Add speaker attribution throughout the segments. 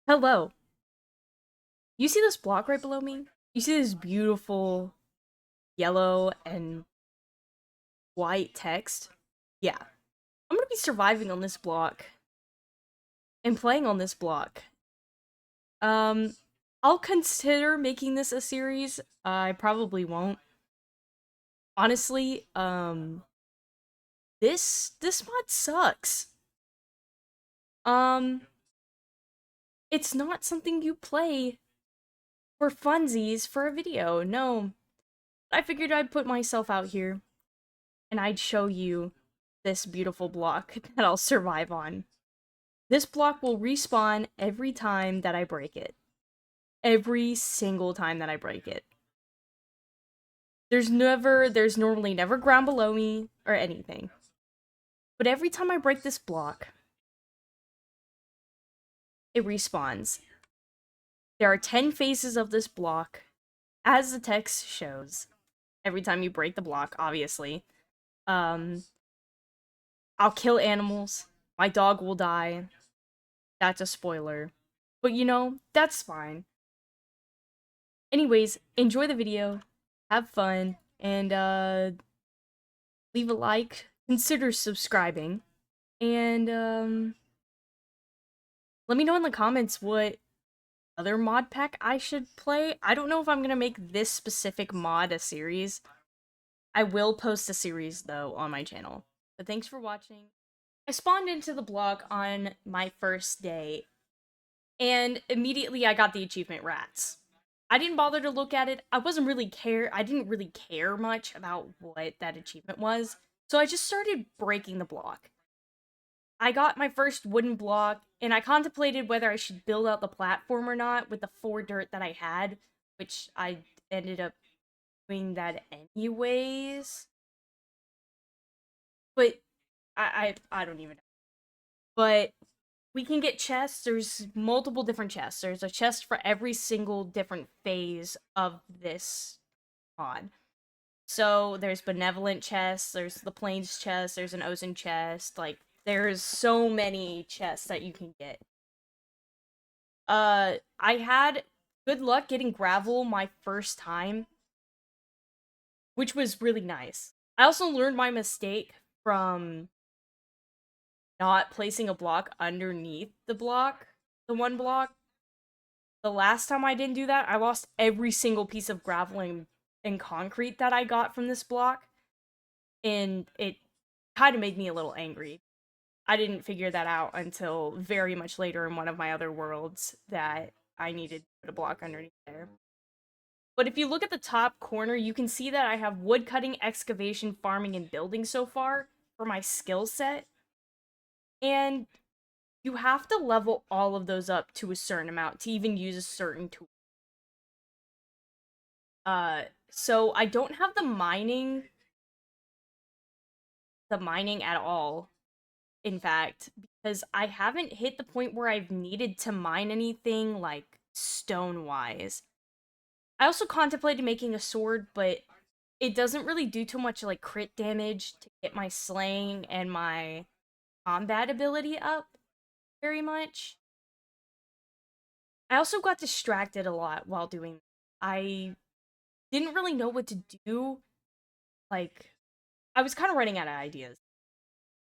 Speaker 1: Hello. You see this block right below me? You see this beautiful yellow and white text? Yeah. I'm gonna be surviving on this block and playing on this block. Um, I'll consider making this a series. I probably won't. Honestly, this mod sucks. Um, it's not something you play for funsies for a video. No. I figured I'd put myself out here and I'd show you this beautiful block that I'll survive on. This block will respawn every time that I break it. Every single time that I break it. There's normally never ground below me or anything. But every time I break this block, it respawns. There are 10 phases of this block, as the text shows. Every time you break the block, obviously. Um, I'll kill animals. My dog will die. That's a spoiler. But you know, that's fine. Anyways, enjoy the video, have fun, and leave a like, consider subscribing, and let me know in the comments what other mod pack I should play. I don't know if I'm gonna make this specific mod a series. I will post a series though on my channel. But thanks for watching. I spawned into the block on my first day, and immediately I got the achievement rats. I didn't bother to look at it. I didn't really care much about what that achievement was. So I just started breaking the block. I got my first wooden block and I contemplated whether I should build out the platform or not with the 4 dirt that I had, which I ended up doing that anyways. But I don't even know. But we can get chests. There's multiple different chests. There's a chest for every single different phase of this mod. So there's benevolent chests, there's the plains chest, there's an ozen chest, like there's so many chests that you can get. I had good luck getting gravel my first time, which was really nice. I also learned my mistake from not placing a block underneath the one block. The last time I didn't do that, I lost every single piece of gravel and concrete that I got from this block, and it kind of made me a little angry. I didn't figure that out until very much later in one of my other worlds that I needed to put a block underneath there. But if you look at the top corner, you can see that I have woodcutting, excavation, farming, and building so far for my skill set. And you have to level all of those up to a certain amount to even use a certain tool. So I don't have the mining at all, in fact, because I haven't hit the point where I've needed to mine anything like stone wise. I also contemplated making a sword, but it doesn't really do too much like crit damage to get my slaying and my combat ability up very much. I also got distracted a lot while doing. I didn't really know what to do. Like, I was kind of running out of ideas.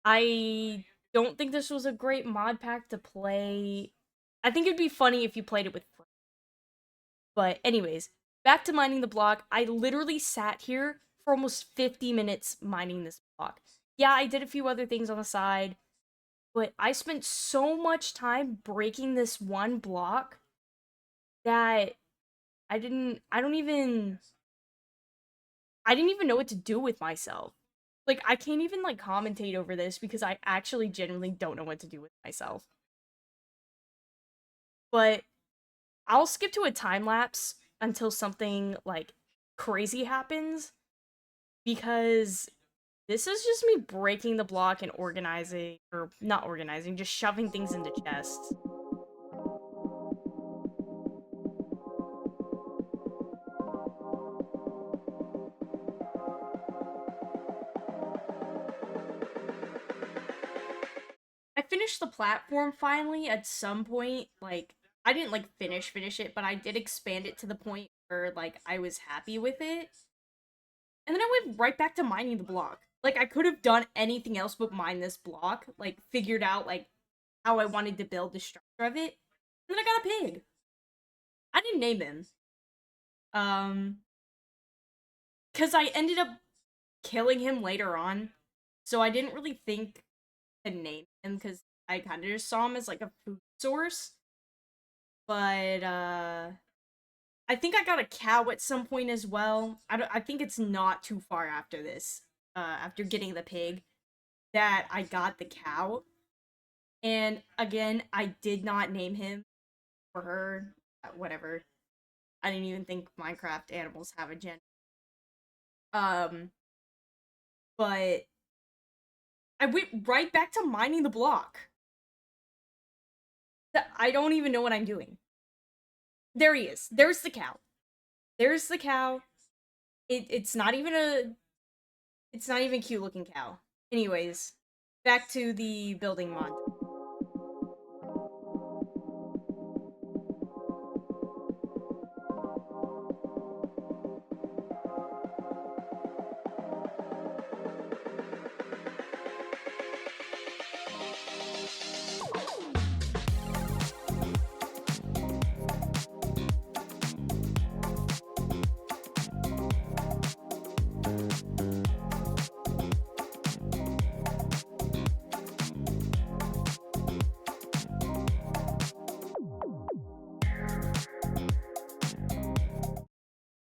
Speaker 1: I don't think this was a great mod pack to play. I think it'd be funny if you played it with friends. But anyways, back to mining the block. I literally sat here for almost 50 minutes mining this block. Yeah, I did a few other things on the side, but I spent so much time breaking this one block that I didn't even know what to do with myself. Like I can't even like commentate over this because I actually genuinely don't know what to do with myself. But I'll skip to a time lapse until something like crazy happens because this is just me breaking the block and organizing, or not organizing, just shoving things into chests. I finished the platform finally at some point, like I didn't like finish it, but I did expand it to the point where like I was happy with it. And then I went right back to mining the block. Like I could have done anything else but mine this block, like figured out like how I wanted to build the structure of it. And then I got a pig. I didn't name him. Um cuz I ended up killing him later on. So I didn't really think to name him cuz I kind of just saw him as like a food source. But I think I got a cow at some point as well. I think it's not too far after this. After getting the pig that I got the cow. And again, I did not name him for her. Whatever. I didn't even think Minecraft animals have a gender. Um, but I went right back to mining the block. I don't even know what I'm doing. There he is. There's the cow. There's the cow. It's not even a it's not even a cute looking cow. Anyways, back to the building mod.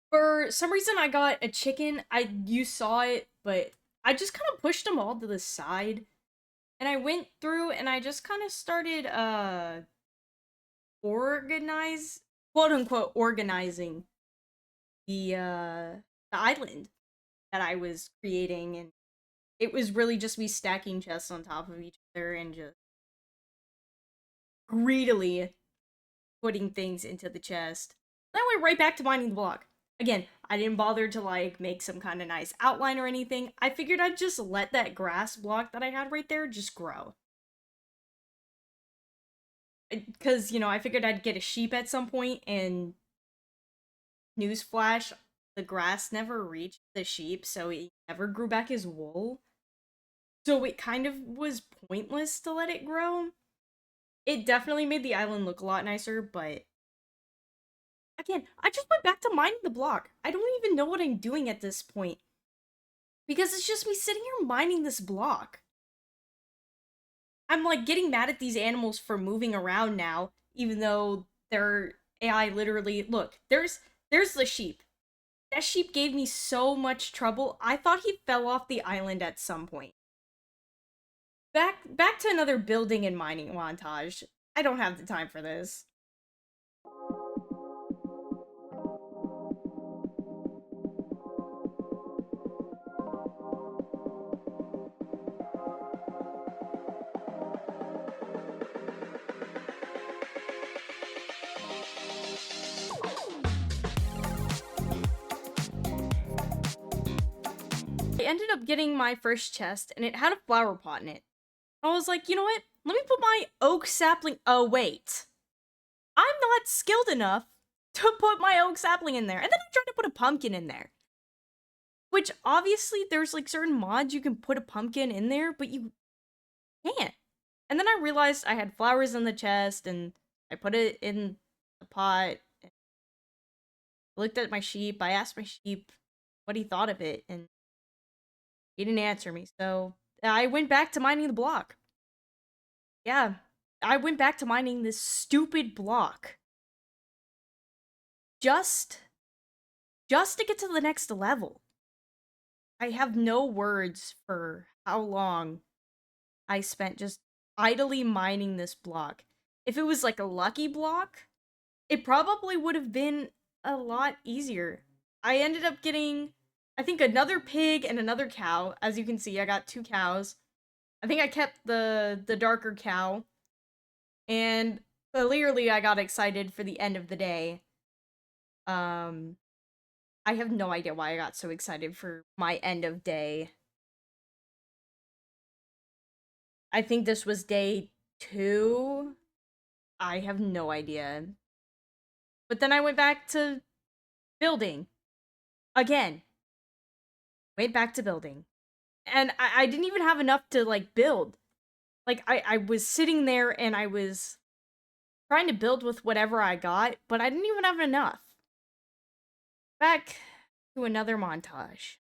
Speaker 1: For some reason, I got a chicken. You saw it, but I just kind of pushed them all to the side, and I went through and I just kind of started organize quote unquote organizing the island that I was creating, and it was really just me stacking chests on top of each other and just greedily putting things into the chest. Then I went right back to mining the block. Again, I didn't bother to like make some kind of nice outline or anything. I figured I'd just let that grass block that I had right there just grow. Because, I figured I'd get a sheep at some point, and newsflash, the grass never reached the sheep, so it never grew back his wool. So it kind of was pointless to let it grow. It definitely made the island look a lot nicer, but again, I just went back to mining the block. I don't even know what I'm doing at this point. Because it's just me sitting here mining this block. I'm like getting mad at these animals for moving around now, even though their AI literally look, there's the sheep. That sheep gave me so much trouble. I thought he fell off the island at some point. Back to another building and mining montage. I don't have the time for this. I ended up getting my first chest, and it had a flower pot in it. I was like, you know what? Let me put my oak sapling. Oh, wait. I'm not skilled enough to put my oak sapling in there. And then I tried to put a pumpkin in there. Which, obviously, there's like certain mods you can put a pumpkin in there, but you can't. And then I realized I had flowers in the chest, and I put it in the pot. I looked at my sheep. I asked my sheep what he thought of it, and he didn't answer me. So I went back to mining the block. Yeah, I went back to mining this stupid block. Just to get to the next level. I have no words for how long I spent just idly mining this block. If it was like a lucky block, it probably would have been a lot easier. I ended up getting, I think, another pig and another cow. As you can see, I got 2 cows. I think I kept the darker cow. And clearly I got excited for the end of the day. I have no idea why I got so excited for my end of day. I think this was day 2. I have no idea. But then I went back to building. Again. Went back to building. And I didn't even have enough to, like, build. Like, I was sitting there and I was trying to build with whatever I got, but I didn't even have enough. Back to another montage.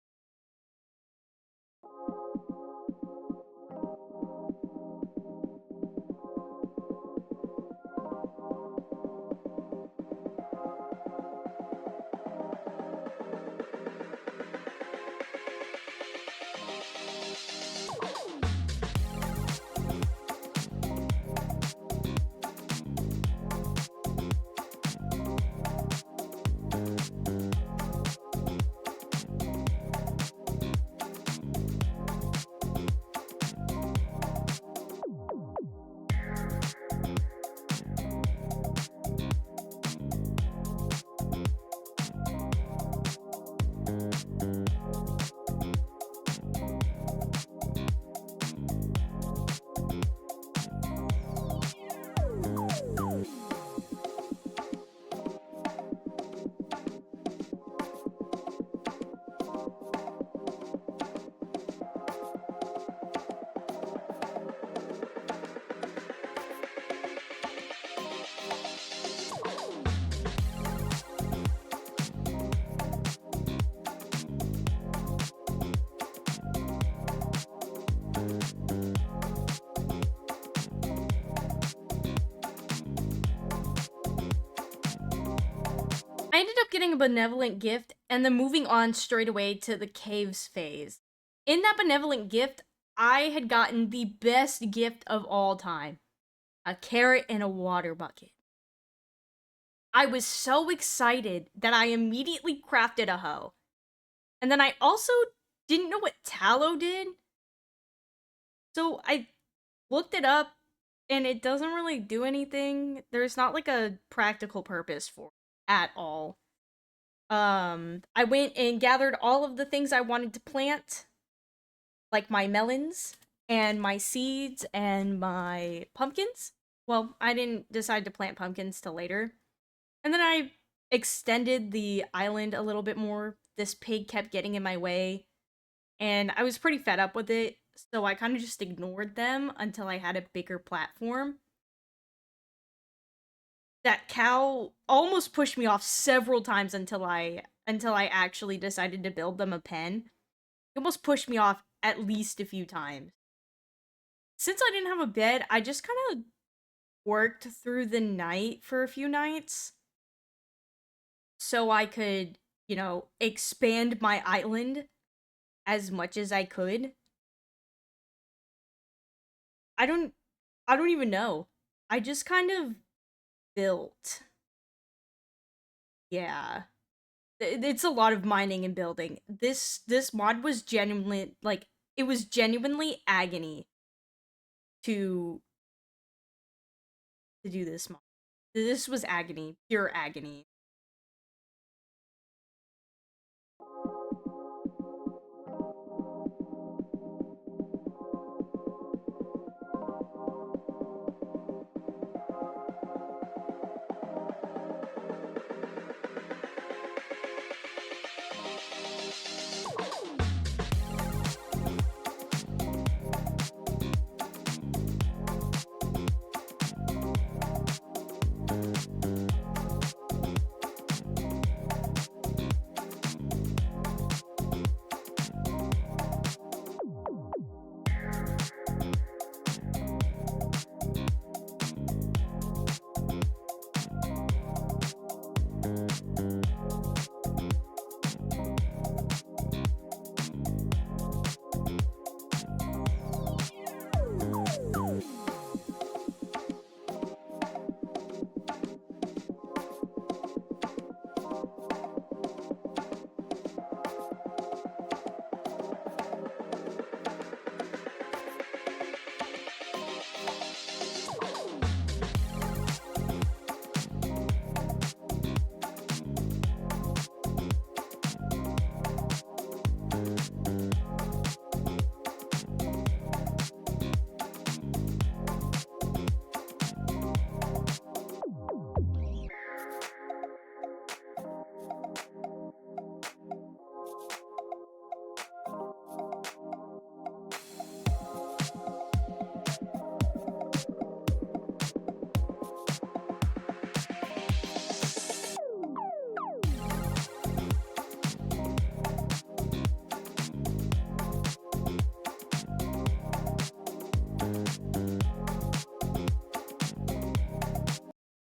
Speaker 1: I ended up getting a benevolent gift and then moving on straight away to the caves phase. In that benevolent gift, I had gotten the best gift of all time, a carrot and a water bucket. I was so excited that I immediately crafted a hoe. And then I also didn't know what tallow did. So I looked it up and it doesn't really do anything. There's not like a practical purpose for it at all. I went and gathered all of the things I wanted to plant, like my melons and my seeds and my pumpkins. Well, I didn't decide to plant pumpkins till later. And then I extended the island a little bit more. This pig kept getting in my way, and I was pretty fed up with it, so I kind of just ignored them until I had a bigger platform. That cow almost pushed me off several times until I actually decided to build them a pen. It almost pushed me off at least a few times. Since I didn't have a bed, I just kind of worked through the night for a few nights so I could, expand my island as much as I could. I don't I don't even know. I just kind of built. Yeah. It's a lot of mining and building. This mod was genuinely, like, it was genuinely agony to do this mod. This was agony, pure agony.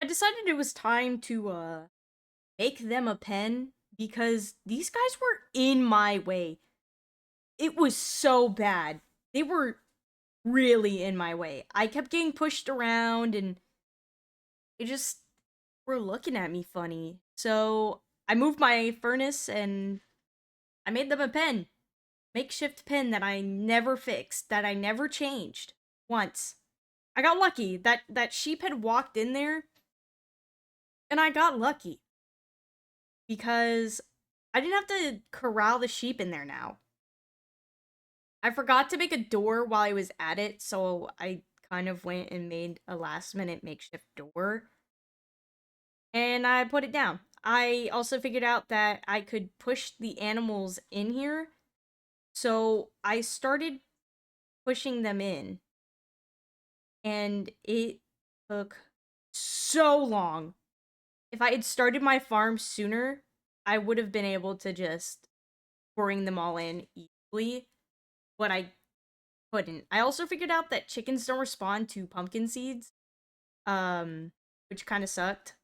Speaker 1: I decided it was time to make them a pen because these guys were in my way. It was so bad. They were really in my way. I kept getting pushed around and they just were looking at me funny. So I moved my furnace and I made them a pen. Makeshift pen that I never fixed, that I never changed once. I got lucky. That sheep had walked in there and I got lucky because I didn't have to corral the sheep in there now. I forgot to make a door while I was at it, so I kind of went and made a last minute makeshift door and I put it down. I also figured out that I could push the animals in here, so I started pushing them in, and it took so long. If I had started my farm sooner, I would have been able to just bring them all in easily, but I couldn't. I also figured out that chickens don't respond to pumpkin seeds, which kind of sucked.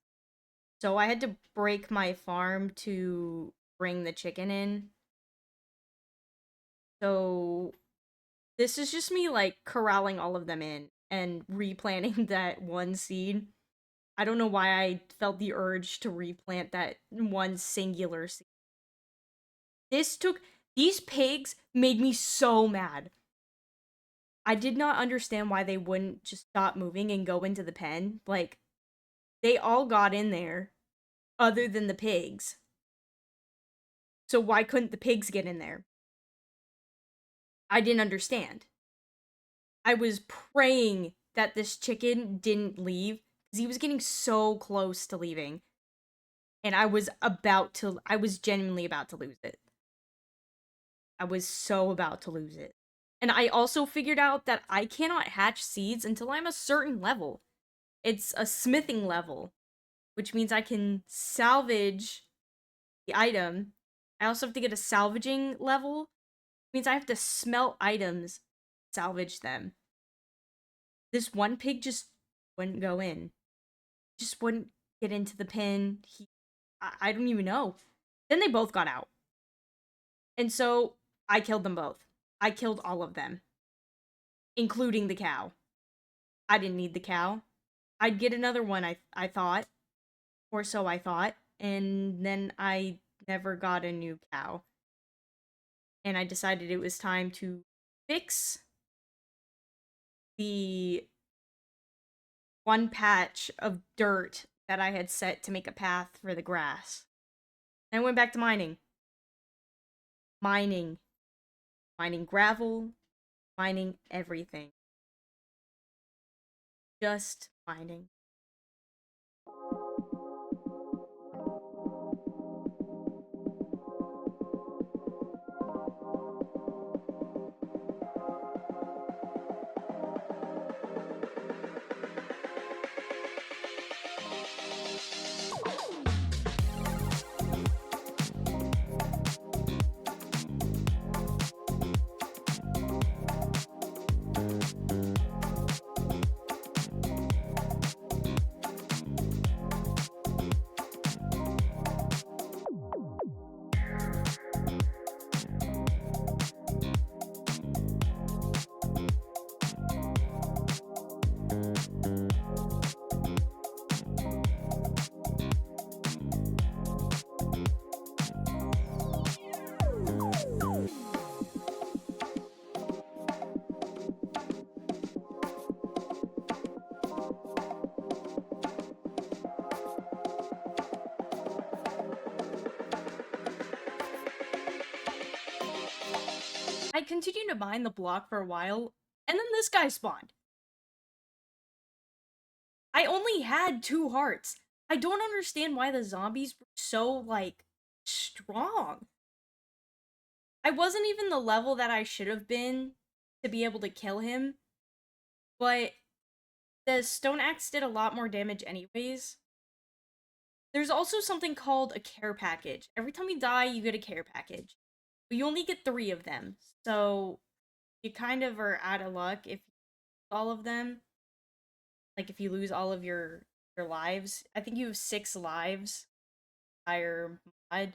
Speaker 1: So I had to break my farm to bring the chicken in. So this is just me like corralling all of them in and replanting that one seed. I don't know why I felt the urge to replant that one singular seed. These pigs made me so mad. I did not understand why they wouldn't just stop moving and go into the pen. Like, they all got in there, other than the pigs. So why couldn't the pigs get in there? I didn't understand. I was praying that this chicken didn't leave because he was getting so close to leaving. And I was genuinely about to lose it. I was so about to lose it. And I also figured out that I cannot hatch seeds until I'm a certain level. It's a smithing level, which means I can salvage the item. I also have to get a salvaging level. It means I have to smelt items, salvage them. This one pig just wouldn't go in. Just wouldn't get into the pen. I don't even know. Then they both got out. And so I killed them both. I killed all of them, including the cow. I didn't need the cow. I'd get another one, I thought, or so I thought, and then I never got a new cow. And I decided it was time to fix the one patch of dirt that I had set to make a path for the grass. And I went back to mining. Mining. Mining gravel, mining everything. Just mining. I continued to mine the block for a while, and then this guy spawned. I only had 2 hearts. I don't understand why the zombies were so, like, strong. I wasn't even the level that I should have been to be able to kill him, but the stone axe did a lot more damage anyways. There's also something called a care package. Every time you die, you get a care package. But you only get 3 of them, so you kind of are out of luck if you lose all of them. Like, if you lose all of your your lives. I think you have 6 lives. Higher mod.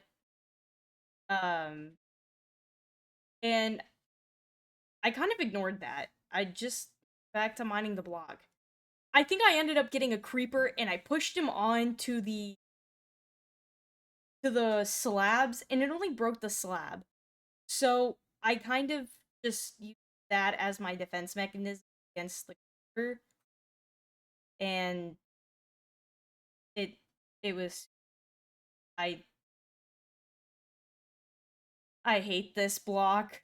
Speaker 1: Um, and I kind of ignored that. I just back to mining the block. I think I ended up getting a creeper and I pushed him on to the slabs and it only broke the slab. So I kind of just used that as my defense mechanism against the creeper and it it was I I hate this block.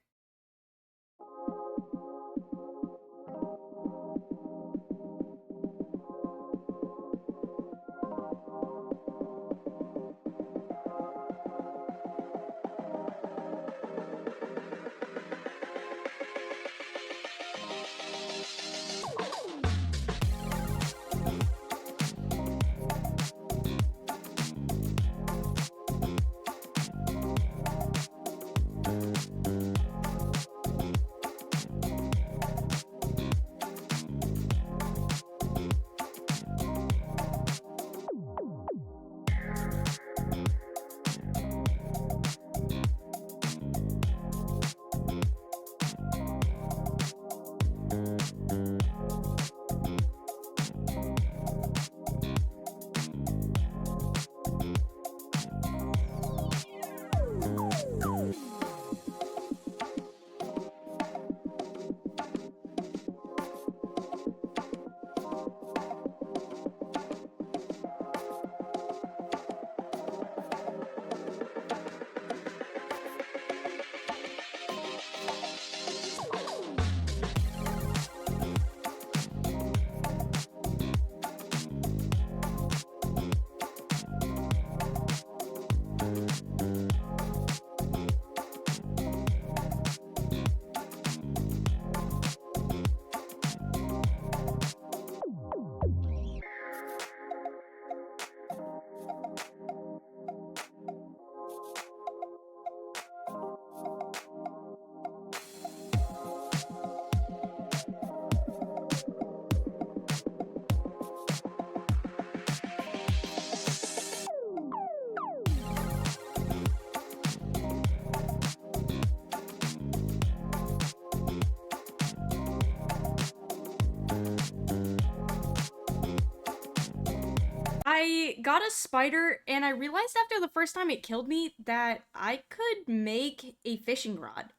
Speaker 1: I got a spider, and I realized after the first time it killed me that I could make a fishing rod.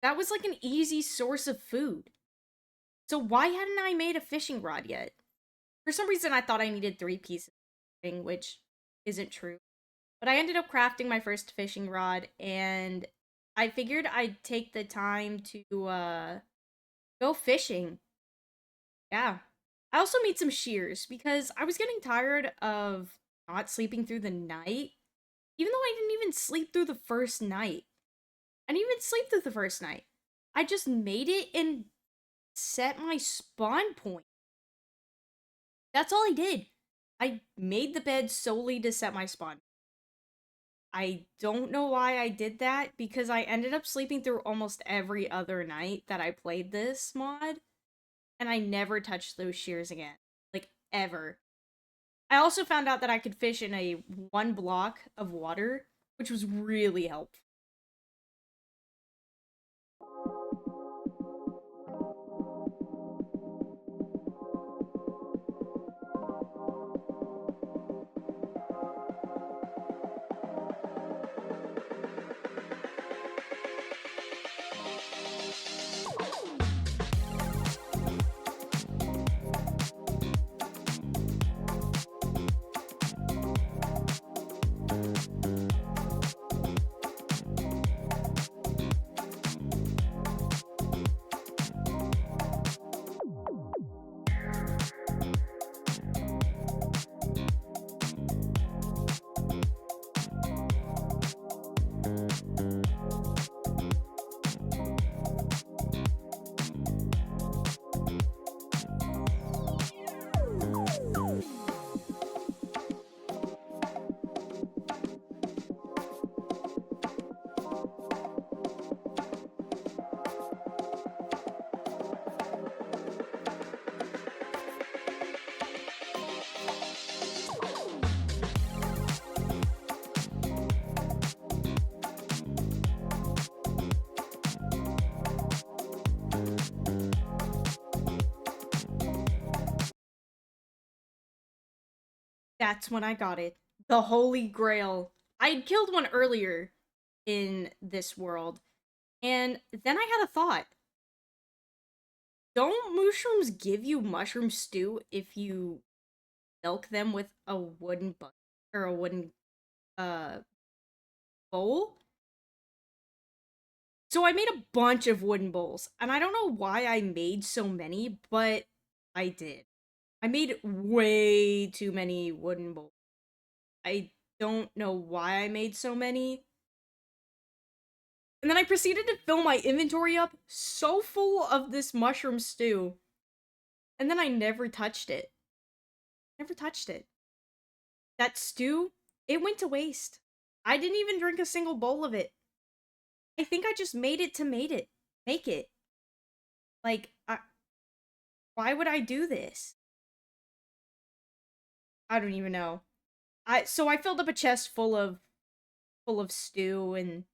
Speaker 1: That was like an easy source of food. So why hadn't I made a fishing rod yet? For some reason, I thought I needed 3 pieces, which isn't true. But I ended up crafting my first fishing rod, and I figured I'd take the time to go fishing. Yeah. I also made some shears because I was getting tired of not sleeping through the night. Even though I didn't even sleep through the first night. I didn't even sleep through the first night. I just made it and set my spawn point. That's all I did. I made the bed solely to set my spawn. I don't know why I did that because I ended up sleeping through almost every other night that I played this mod. And I never touched those shears again. Like, ever. I also found out that I could fish in a 1 block of water, which was really helpful. That's when I got it. The Holy Grail. I'd killed one earlier in this world, and then I had a thought. Don't mushrooms give you mushroom stew if you milk them with a wooden bucket or a wooden uh bowl? So I made a bunch of wooden bowls, and I don't know why I made so many, but I did. I made way too many wooden bowls. I don't know why I made so many. And then I proceeded to fill my inventory up so full of this mushroom stew. And then I never touched it. Never touched it. That stew, it went to waste. I didn't even drink a single bowl of it. I think I just made it to make it. Like, why would I do this? I don't even know. So I filled up a chest full of stew, and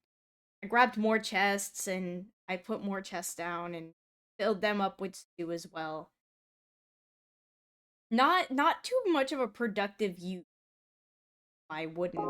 Speaker 1: I grabbed more chests, and I put more chests down and filled them up with stew as well. Not too much of a productive use of my wooden.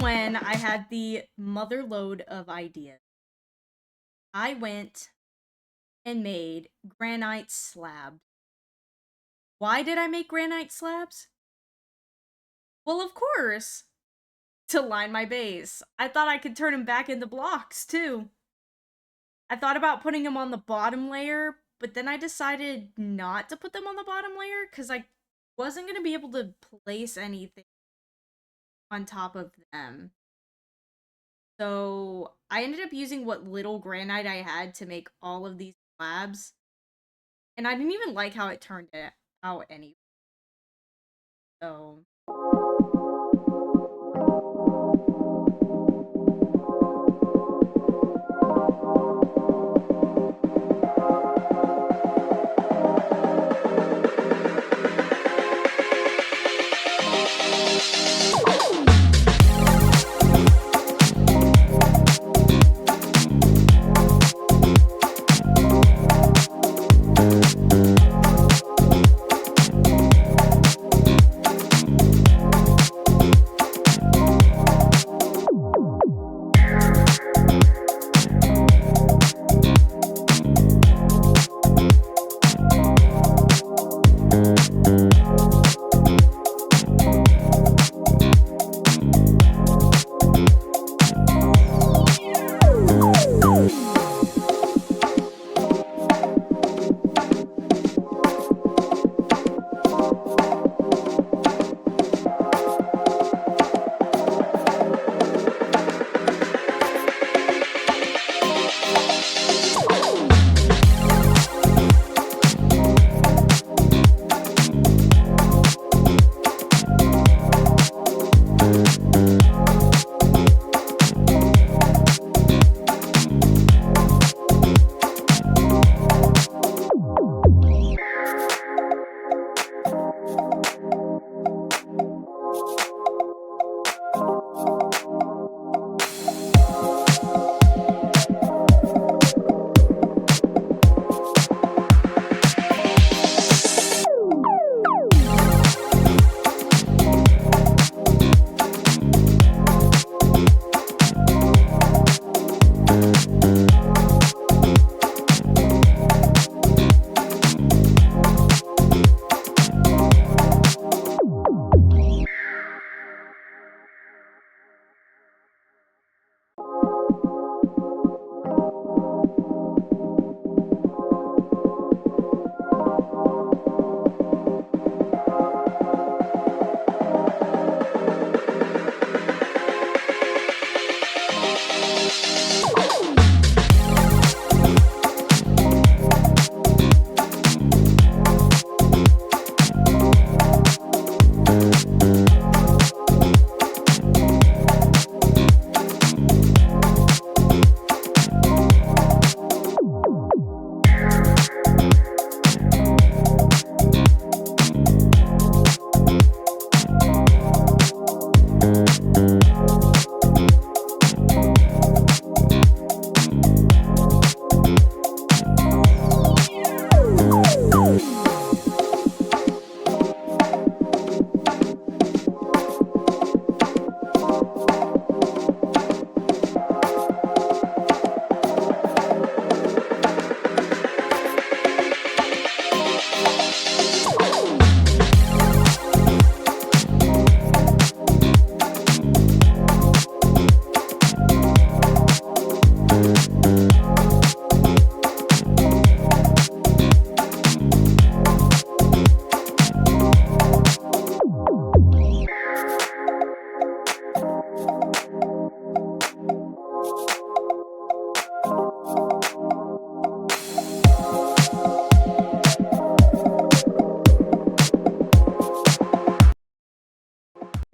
Speaker 1: when I had the mother load of ideas. I went and made granite slabs. Why did I make granite slabs? Well, of course, to line my base. I thought I could turn them back into blocks, too. I thought about putting them on the bottom layer, but then I decided not to put them on the bottom layer because I wasn't going to be able to place anything on top of them. So I ended up using what little granite I had to make all of these slabs. And I didn't even like how it turned out anyway. So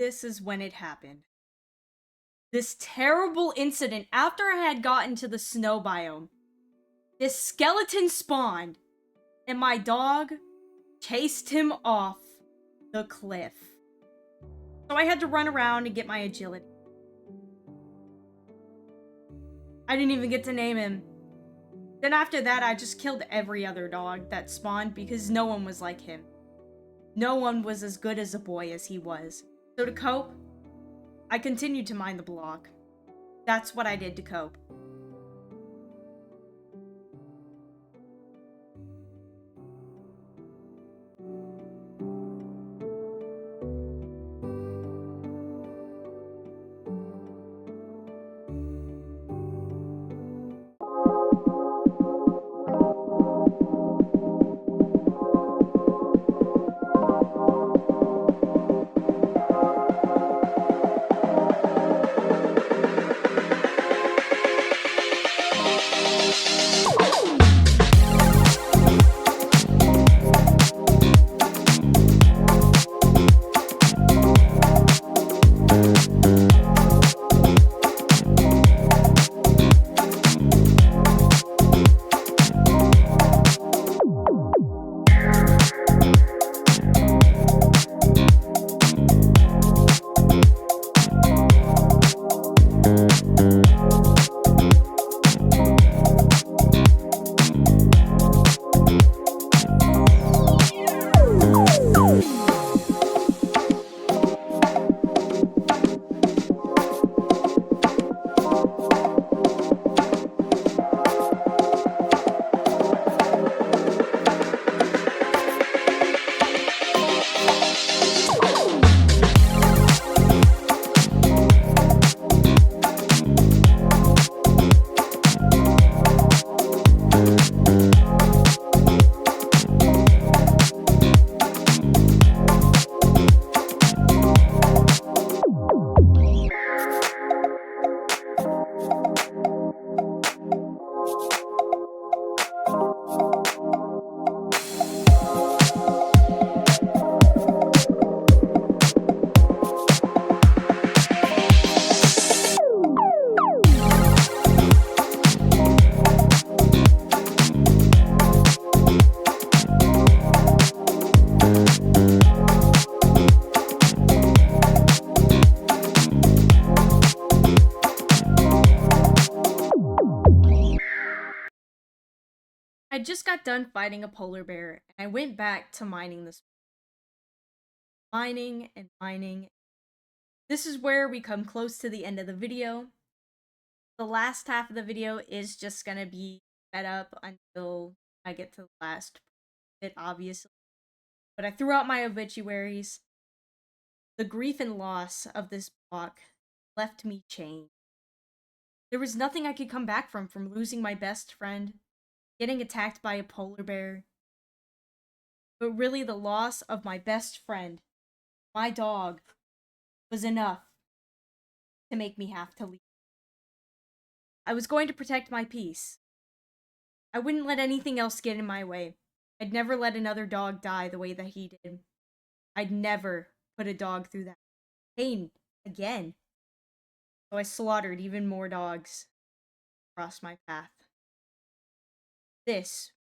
Speaker 1: this is when it happened. This terrible incident after I had gotten to the snow biome. This skeleton spawned, and my dog chased him off the cliff. So I had to run around and get my agility. I didn't even get to name him. Then after that, I just killed every other dog that spawned because no one was like him. No one was as good as a boy as he was. So to cope, I continued to mine the block. That's what I did to cope. I just got done fighting a polar bear, and I went back to mining this. Mining and mining. This is where we come close to the end of the video. The last half of the video is just gonna be sped up until I get to the last bit, obviously. But I threw out my obituaries. The grief and loss of this block left me chained. There was nothing I could come back from losing my best friend, getting attacked by a polar bear. But really, the loss of my best friend, my dog, was enough to make me have to leave. I was going to protect my peace. I wouldn't let anything else get in my way. I'd never let another dog die the way that he did. I'd never put a dog through that pain again. So I slaughtered even more dogs across my path. This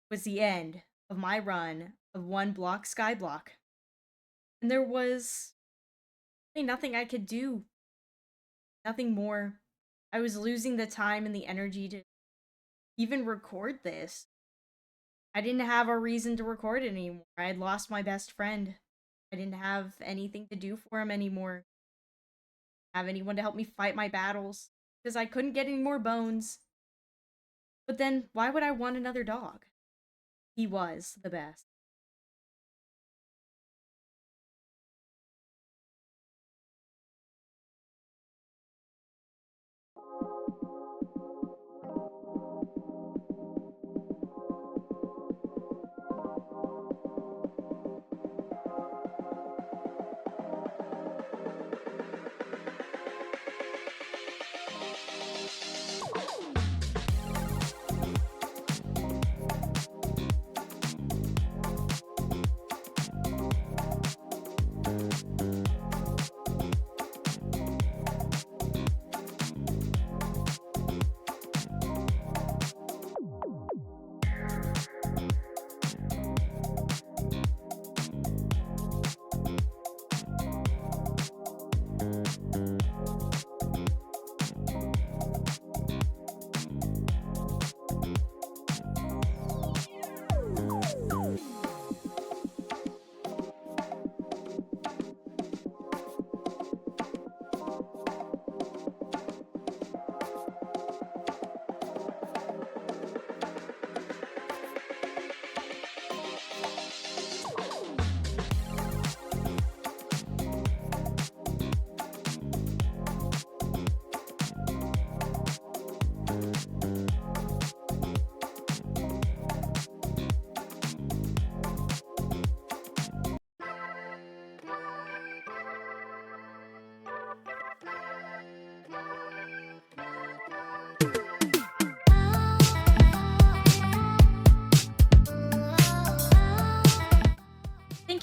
Speaker 1: was the end of my run of one block skyblock. And there was really nothing I could do. Nothing more. I was losing the time and the energy to even record this. I didn't have a reason to record it anymore. I had lost my best friend. I didn't have anything to do for him anymore. Have anyone to help me fight my battles because I couldn't get any more bones. But then, why would I want another dog? He was the best.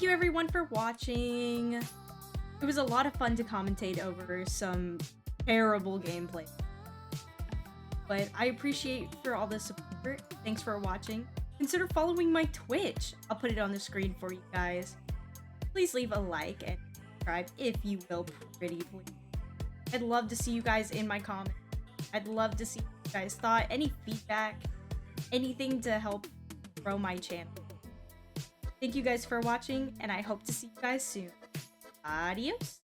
Speaker 1: you everyone for watching. It was a lot of fun to commentate over some terrible gameplay. But I appreciate for all the support. Thanks for watching. Consider following my Twitch. I'll put it on the screen for you guys. Please leave a like and subscribe if you will, pretty please. I'd love to see you guys in my comments. I'd love to see what you guys thought. Any feedback, anything to help grow my channel. Thank you guys for watching, and I hope to see you guys soon. Adios.